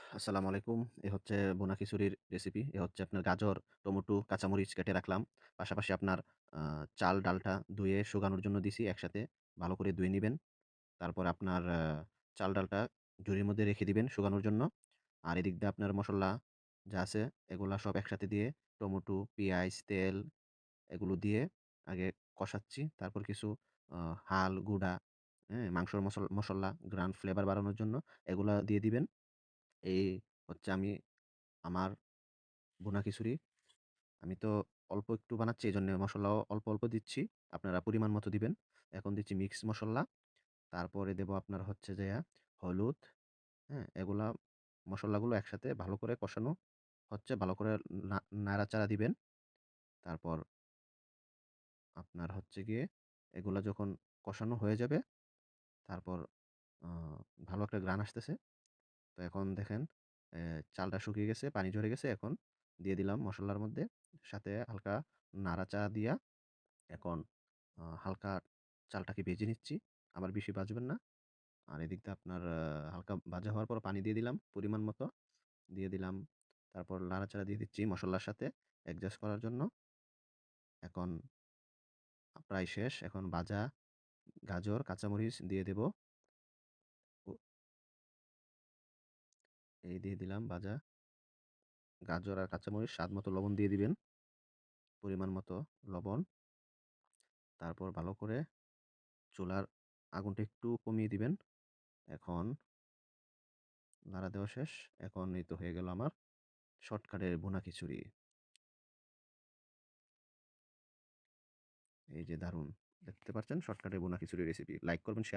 আসসালামু আলাইকুম। এ হচ্ছে ভুনা খিচুড়ির রেসিপি। এ হচ্ছে আপনার গাজর, টমেটো, কাঁচামরিচ কেটে রাখলাম। পাশাপাশি আপনার চাল, ডালটা ধুয়ে শুকানোর জন্য দিছি একসাথে। ভালো করে ধুয়ে নিবেন। তারপর আপনার চাল, ডালটা ঝুড়ির মধ্যে রেখে দিবেন শুকানোর জন্য। আর এদিক দিয়ে আপনার মসল্লা যা আছে এগুলা সব একসাথে দিয়ে টমেটো, পেঁয়াজ, তেল এগুলো দিয়ে আগে কষাচ্ছি। তারপর কিছু আ হাল, গুঁড়া, হ্যাঁ? মাংসর মসল্লা, ফ্লেভার বাড়ানোর জন্য এগুলা দিয়ে দিবেন। এই হচ্ছে আমার ভুনা খিচুড়ি। আমি তো অল্প একটু বানাচ্ছি এজন্যে মসলাও অল্প, অল্প দিচ্ছি। আপনারা পরিমাণ মতো দিবেন। এখন দিচ্ছি মিক্স মসল্লা। তারপরে দেবো আপনার হচ্ছে যাইয়া হলুদ, হ্যাঁ? এগুলা মসল্লাগুলো একসাথে ভালো করে কষানো হচ্ছে। ভালো করে না নাড়াচাড়া দিবেন। তারপর আপনার হচ্ছে গিয়ে এগুলা যখন কষানো হয়ে যাবে, তারপর আ ভালো একটা ঘ্রাণ আসতেছে। তো এখন দেখেন চালটা শুকিয়ে গেছে, পানি ঝরে গেছে। এখন দিয়ে দিলাম মসল্লার মধ্যে। সাথে হালকা নাড়াচাড়া দিয়া এখন হালকা চালটাকে ভেজে নিচ্ছি। আবার বেশি ভাজবেন না। আর এদিক দিয়ে আপনার হালকা ভাজা হওয়ার পর পানি দিয়ে দিলাম পরিমাণ মতো। দিয়ে দিলাম। তারপর নাড়াচাড়া দিয়ে দিচ্ছি মসল্লার সাথে অ্যাডজাস্ট করার জন্য। এখন প্রায় শেষ। এখন ভাজা গাজর, কাঁচামরিচ দিয়ে দেব। ও এই দিয়ে দিলাম ভাজা গাজর আর কাঁচামরিচ। স্বাদমতো লবণ দিয়ে দিবেন। পরিমাণ মতো লবণ। তারপর ভালো করে চুলার আগুনটা একটু কমিয়ে দিবেন। এখন নাড়া দেওয়া শেষ। এখন এই তো হয়ে গেল আমার শর্টকাটের ভুনা খিচুড়ি। এই যে দারুণ! দেখতে পাচ্ছেন শর্টকাটের ভুনা খিচুড়ি রেসিপি। লাইক করবেন, শেয়ার